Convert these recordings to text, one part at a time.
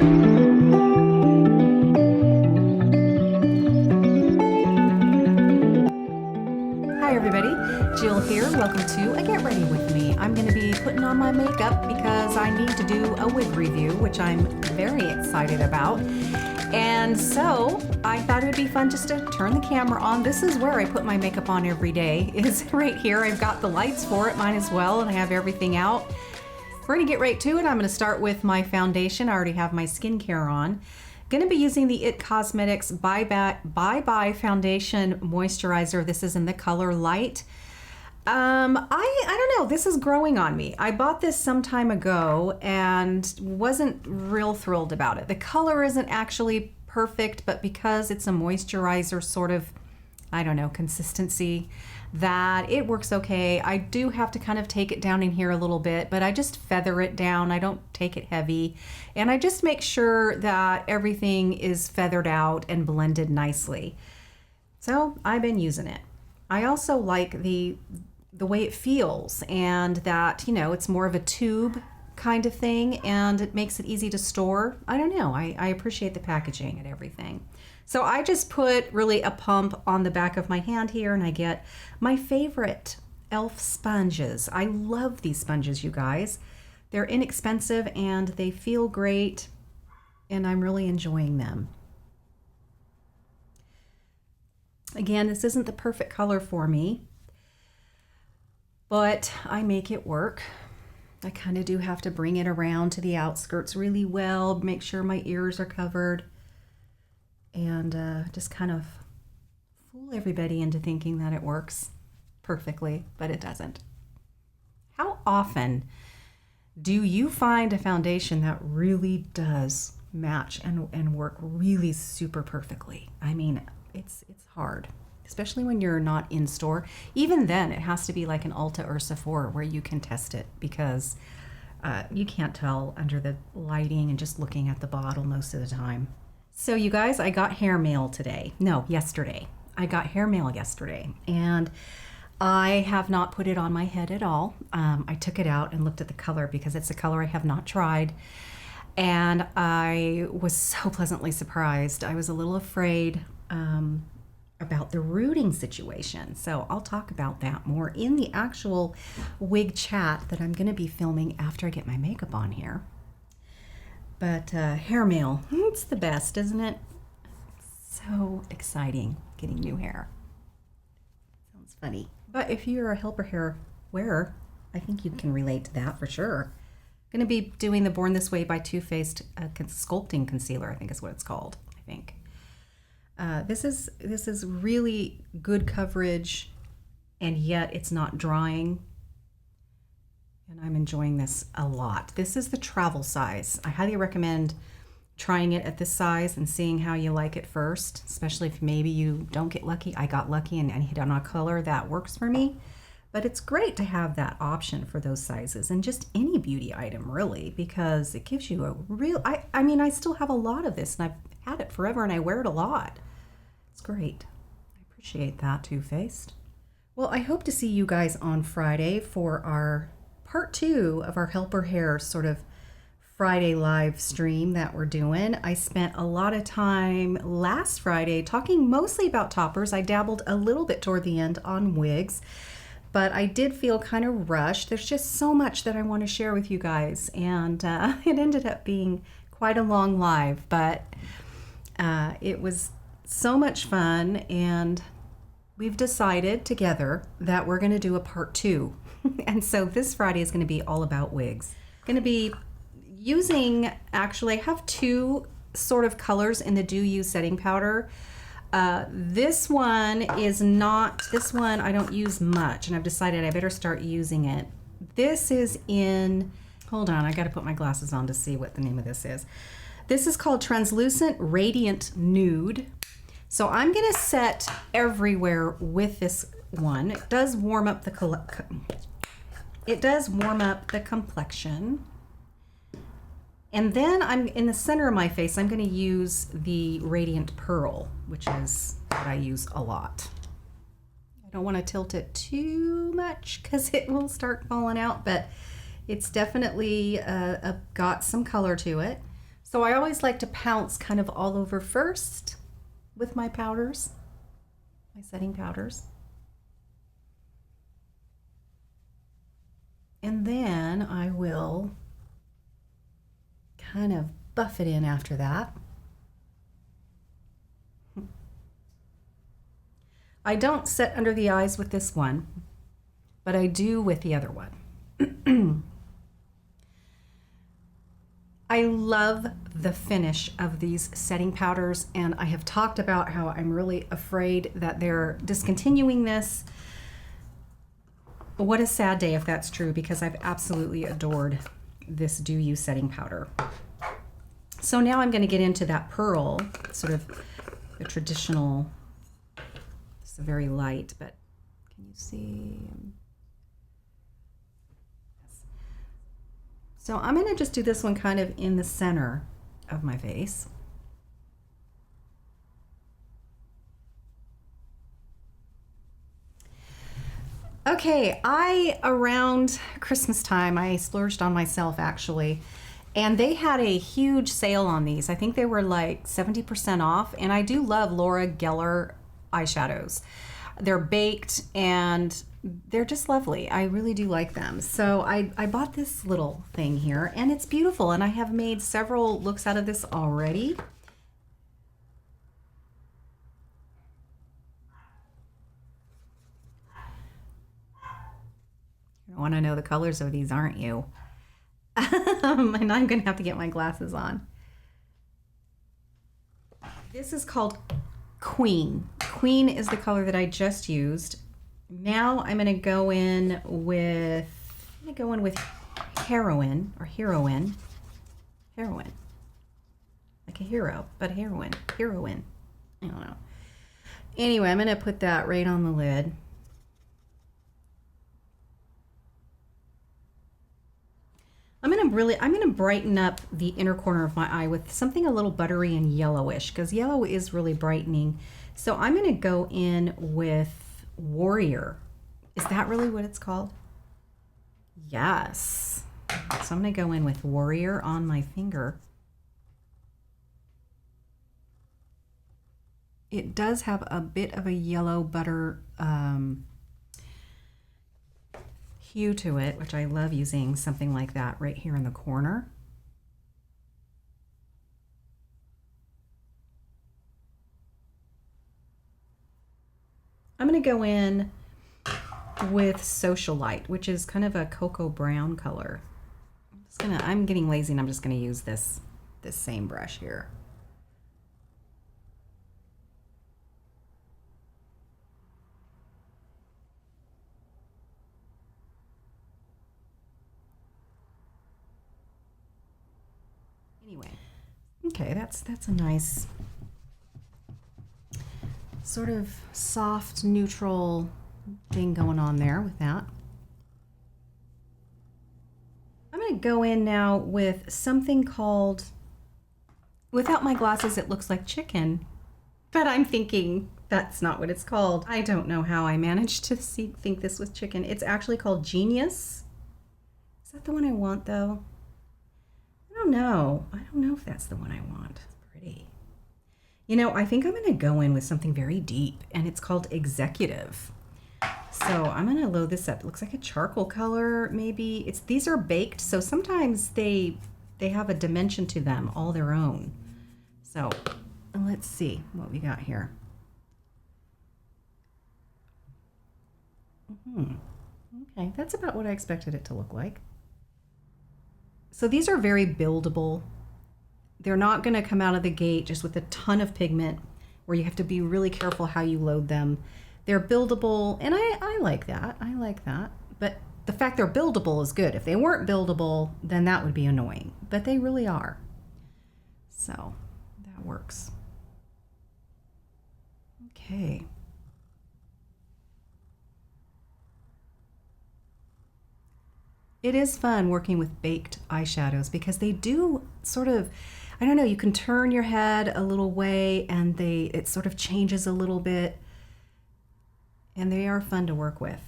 Hi everybody, Jill here. Welcome to a Get Ready With Me. I'm going to be putting on my makeup because I need to do a wig review, which I'm very excited about. And so I thought it would be fun just to turn the camera on. This is where I put my makeup on every day, is right here. I've got the lights for it, mine as well, and I have everything out. We're going to get right to it. I'm going to start with my foundation. I already have my skincare on. Going to be using the IT Cosmetics Bye Bye Foundation Moisturizer. This is in the color Light. I don't know, this is growing on me. I bought this some time ago and wasn't real thrilled about it. The color isn't actually perfect, but because it's a moisturizer sort of, I don't know, consistency, that it works okay. I do have to kind of take it down in here a little bit, but I just feather it down. I don't take it heavy. And I just make sure that everything is feathered out and blended nicely. So I've been using it. I also like the way it feels, and that, you know, it's more of a tube kind of thing and it makes it easy to store. I don't know, I appreciate the packaging and everything. So I just put really a pump on the back of my hand here, and I get my favorite e.l.f. sponges. I love these sponges, you guys. They're inexpensive and they feel great, and I'm really enjoying them. Again, this isn't the perfect color for me, but I make it work. I kind of do have to bring it around to the outskirts really well, make sure my ears are covered, and just kind of fool everybody into thinking that it works perfectly, but it doesn't. How often do you find a foundation that really does match and work really super perfectly? I mean, it's hard, especially when you're not in store. Even then, it has to be like an Ulta or Sephora where you can test it, because you can't tell under the lighting and just looking at the bottle most of the time. So you guys, I got hair mail today. No, yesterday. I got hair mail yesterday, and I have not put it on my head at all. I took it out and looked at the color because it's a color I have not tried. And I was so pleasantly surprised. I was a little afraid about the rooting situation. So I'll talk about that more in the actual wig chat that I'm going to be filming after I get my makeup on here. But hair mail, it's the best, isn't it? So exciting getting new hair. Sounds funny. But if you're a helper hair wearer, I think you can relate to that for sure. I'm going to be doing the Born This Way by Too Faced Sculpting Concealer, I think is what it's called, I think. This is really good coverage, and yet it's not drying. And I'm enjoying this a lot. This is the travel size. I highly recommend trying it at this size and seeing how you like it first, especially if maybe you don't get lucky. I got lucky and hit on a color that works for me. But it's great to have that option for those sizes, and just any beauty item really, because it gives you a real, I mean, I still have a lot of this and I've had it forever and I wear it a lot. It's great. I appreciate that, Too Faced. Well, I hope to see you guys on Friday for our part 2 of our Helper Hair sort of Friday live stream that we're doing. I spent a lot of time last Friday talking mostly about toppers. I dabbled a little bit toward the end on wigs, but I did feel kind of rushed. There's just so much that I want to share with you guys, and it ended up being quite a long live, but it was so much fun, and we've decided together that we're going to do a part 2. And so this Friday is going to be all about wigs. Going to be using, actually, I have 2 sort of colors in the Do You setting powder. This one is not, this one I don't use much, and I've decided I better start using it. This is in, hold on, I got to put my glasses on to see what the name of this is. This is called Translucent Radiant Nude. So I'm going to set everywhere with this one. It does warm up the complexion. And then I'm in the center of my face, I'm going to use the Radiant Pearl, which is what I use a lot. I don't want to tilt it too much because it will start falling out, but it's definitely got some color to it. So So I always like to pounce kind of all over first with my powders, my setting powders. And then I will kind of buff it in after that. I don't set under the eyes with this one, but I do with the other one. I love the finish of these setting powders, and I have talked about how I'm really afraid that they're discontinuing this. What a sad day if that's true, because I've absolutely adored this Do You setting powder. So now I'm going to get into that pearl, sort of the traditional. It's very light, but can you see? So I'm going to just do this one kind of in the center of my face. Okay, around Christmas time, I splurged on myself actually, and they had a huge sale on these. I think they were like 70% off, and I do love Laura Geller eyeshadows. They're baked and they're just lovely. I really do like them. So I bought this little thing here, and it's beautiful, and I have made several looks out of this already. You want to know the colors of these, aren't you? And I'm going to have to get my glasses on. This is called Queen. Queen is the color that I just used. Now I'm going to go in with heroine or heroine. Heroine. Like a hero, but heroine. Heroine. I don't know. Anyway, I'm going to put that right on the lid. I'm going to brighten up the inner corner of my eye with something a little buttery and yellowish, because yellow is really brightening. So I'm going to go in with Warrior. Is that really what it's called? Yes. So I'm going to go in with Warrior on my finger. It does have a bit of a yellow butter hue to it, which I love using something like that right here in the corner. I'm going to go in with Socialite, which is kind of a cocoa brown color. I'm getting lazy, and I'm just going to use this same brush here. Anyway, okay, that's a nice sort of soft, neutral thing going on there with that. I'm going to go in now with something called, without my glasses it looks like chicken, but I'm thinking that's not what it's called. I don't know how I managed to think this was chicken. It's actually called Genius. Is that the one I want though? I don't know if that's the one I want. It's pretty. You know, I think I'm going to go in with something very deep, and it's called Executive. So I'm going to load this up. It looks like a charcoal color, maybe. These are baked, so sometimes they have a dimension to them, all their own. So let's see what we got here. Okay, that's about what I expected it to look like. So these are very buildable. They're not going to come out of the gate just with a ton of pigment where you have to be really careful how you load them. They're buildable, and I like that. I like that. But the fact they're buildable is good. If they weren't buildable, then that would be annoying. But they really are. So that works. Okay. It is fun working with baked eyeshadows because they do sort of, I don't know, you can turn your head a little way and it sort of changes a little bit, and they are fun to work with.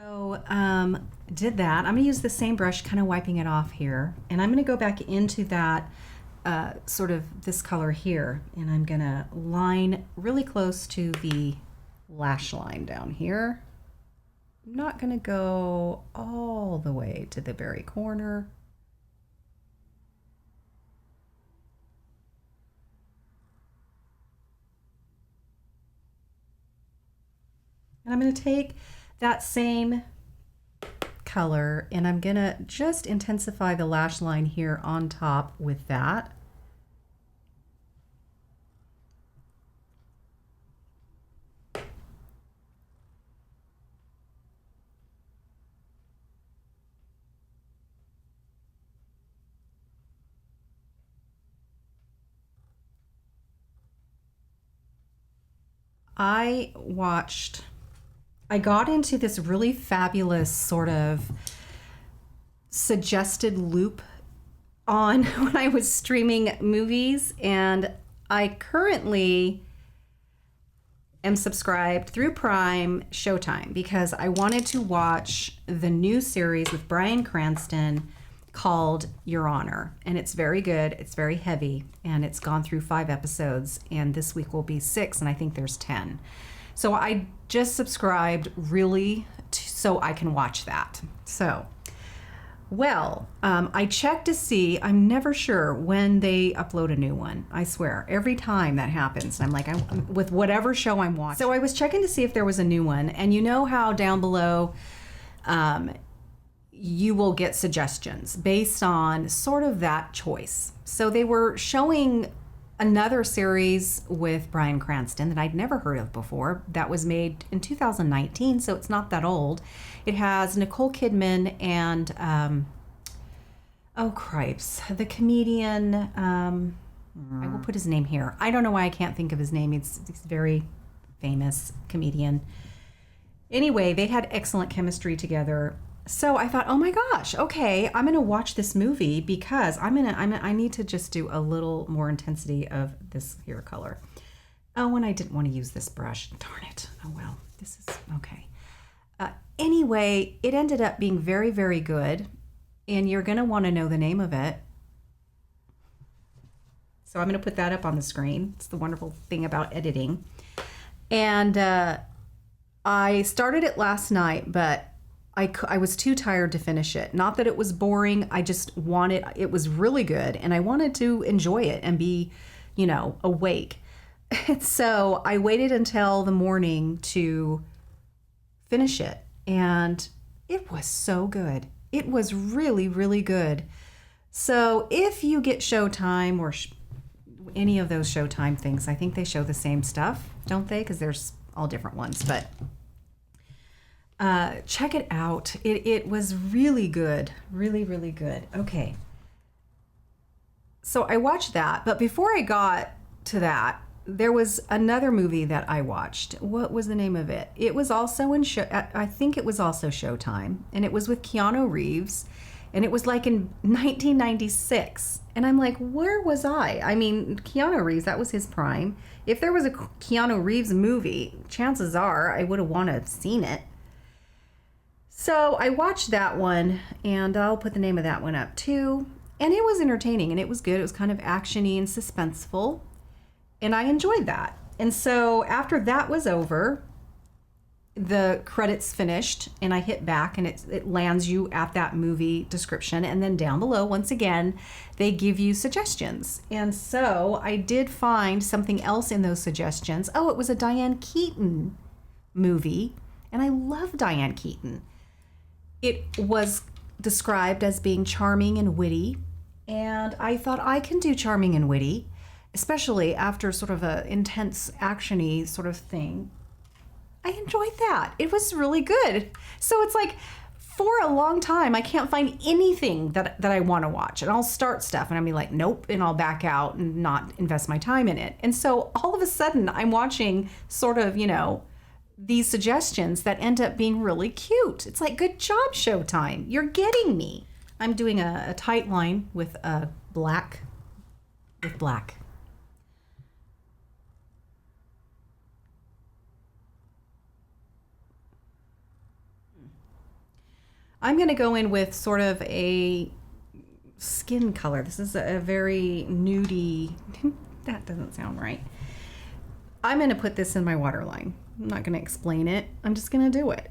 So, did that. I'm going to use the same brush, kind of wiping it off here. And I'm going to go back into that sort of this color here. And I'm going to line really close to the lash line down here. I'm not going to go all the way to the very corner. And I'm going to take that same color and I'm going to just intensify the lash line here on top with that. I got into this really fabulous sort of suggested loop on when I was streaming movies, and I currently am subscribed through Prime Showtime because I wanted to watch the new series with Bryan Cranston called Your Honor, and it's very good. It's very heavy, and it's gone through 5 episodes, and this week will be 6, and I think there's 10. So I just subscribed really so I can watch that. So, well, I checked to see. I'm never sure when they upload a new one. I swear, every time that happens, I'm like, I'm with whatever show I'm watching. So I was checking to see if there was a new one, and you know how down below, you will get suggestions based on sort of that choice. So they were showing another series with Bryan Cranston that I'd never heard of before that was made in 2019, so it's not that old. It has Nicole Kidman and, oh cripes, the comedian, I will put his name here. I don't know why I can't think of his name. He's a very famous comedian. Anyway, they had excellent chemistry together. So I thought, oh my gosh, okay, I'm gonna watch this movie because I need to just do a little more intensity of this here color. Oh, and I didn't want to use this brush. Darn it. Oh well, this is okay. Anyway, it ended up being very, very good, and you're gonna want to know the name of it. So I'm gonna put that up on the screen. It's the wonderful thing about editing. And I started it last night, but I was too tired to finish it. Not that it was boring. I just wanted, it was really good and I wanted to enjoy it and be, awake. And so I waited until the morning to finish it. And it was so good. It was really, really good. So if you get Showtime or any of those Showtime things, I think they show the same stuff, don't they? Because there's all different ones, but check it out. It was really good. Really, really good. Okay. So I watched that, but before I got to that, there was another movie that I watched. What was the name of it? It was also I think it was also Showtime, and it was with Keanu Reeves, and it was like in 1996. And I'm like, where was I? I mean, Keanu Reeves, that was his prime. If there was a Keanu Reeves movie, chances are I would have wanted to have seen it. So I watched that one, and I'll put the name of that one up too. And it was entertaining, and it was good. It was kind of action-y and suspenseful, and I enjoyed that. And so after that was over, the credits finished, and I hit back, and it lands you at that movie description. And then down below, once again, they give you suggestions. And so I did find something else in those suggestions. Oh, it was a Diane Keaton movie, and I love Diane Keaton. It was described as being charming and witty, and I thought I can do charming and witty, especially after sort of a intense action-y sort of thing. I enjoyed that. It was really good. So it's like, for a long time, I can't find anything that I want to watch, and I'll start stuff and I'll be like, nope, and I'll back out and not invest my time in it. And so all of a sudden, I'm watching sort of, these suggestions that end up being really cute. It's like, good job, Showtime. You're getting me. I'm doing a tight line with black. I'm going to go in with sort of a skin color. This is a very nudie. That doesn't sound right. I'm going to put this in my waterline. I'm not going to explain it. I'm just going to do it.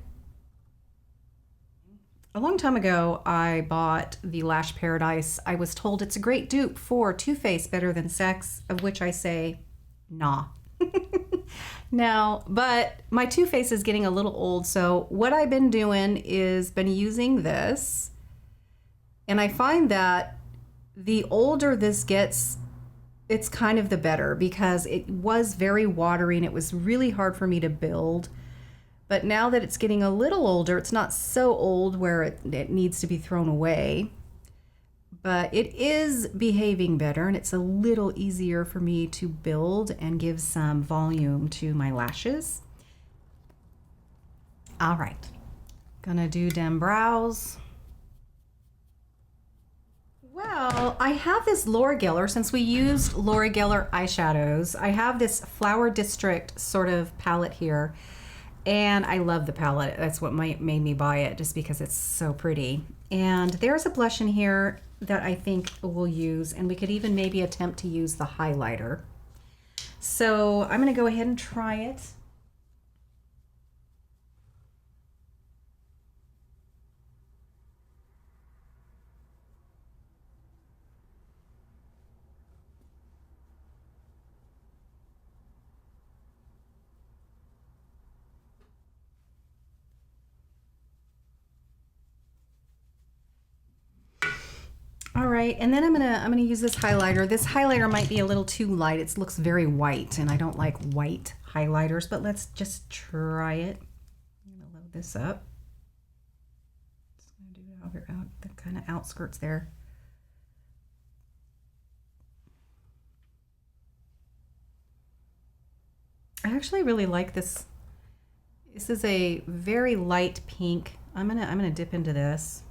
A long time ago, I bought the Lash Paradise. I was told it's a great dupe for Too Faced Better Than Sex, of which I say, nah. Now, but my Too Faced is getting a little old, so what I've been doing is been using this, and I find that the older this gets, it's kind of the better, because it was very watery and it was really hard for me to build. But now that it's getting a little older, it's not so old where it needs to be thrown away. But it is behaving better, and it's a little easier for me to build and give some volume to my lashes. All right, gonna do them brows. Well, I have this Laura Geller. Since we used Laura Geller eyeshadows, I have this Flower District sort of palette here. And I love the palette. That's what made me buy it, just because it's so pretty. And there's a blush in here that I think we'll use, and we could even maybe attempt to use the highlighter. So I'm gonna go ahead and try it. All right, and then I'm gonna use this highlighter. This highlighter might be a little too light. It looks very white, and I don't like white highlighters, but let's just try it. I'm gonna load this up. Just gonna do it over out the kind of outskirts there. I actually really like this. This is a very light pink. I'm gonna dip into this.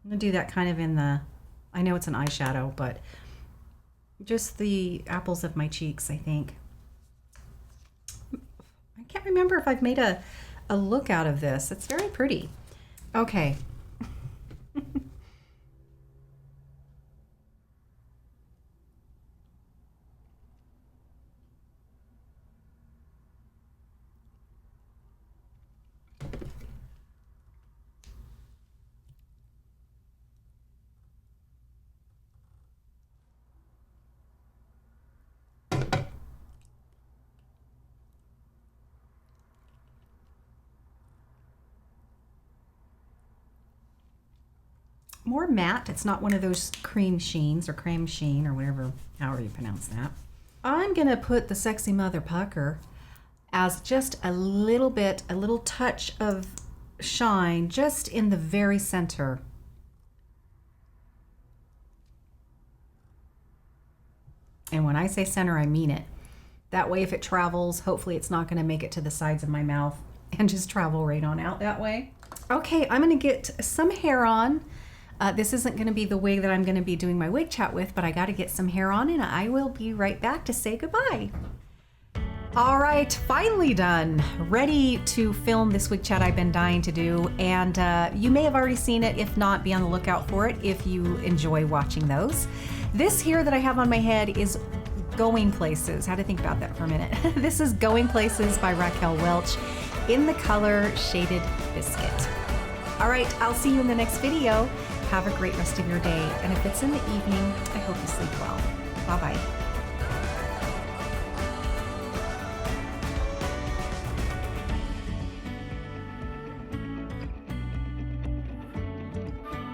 I'm gonna do that kind of in the, I know it's an eyeshadow, but just the apples of my cheeks, I think. I can't remember if I've made a look out of this. It's very pretty. Okay. More matte. It's not one of those cream sheens or creme sheen or whatever, however you pronounce that. I'm gonna put the Sexy Mother Pucker as just a little bit, a little touch of shine just in the very center. And when I say center, I mean it. That way, if it travels, hopefully it's not gonna make it to the sides of my mouth and just travel right on out that way. Okay, I'm gonna get some hair on. This isn't going to be the wig that I'm going to be doing my wig chat with, but I got to get some hair on, and I will be right back to say goodbye. All right, finally done. Ready to film this wig chat I've been dying to do, and you may have already seen it. If not, be on the lookout for it if you enjoy watching those. This here that I have on my head is Going Places. Had to think about that for a minute. This is Going Places by Raquel Welch in the color Shaded Biscuit. All right, I'll see you in the next video. Have a great rest of your day, and if it's in the evening, I hope you sleep well. Bye-bye.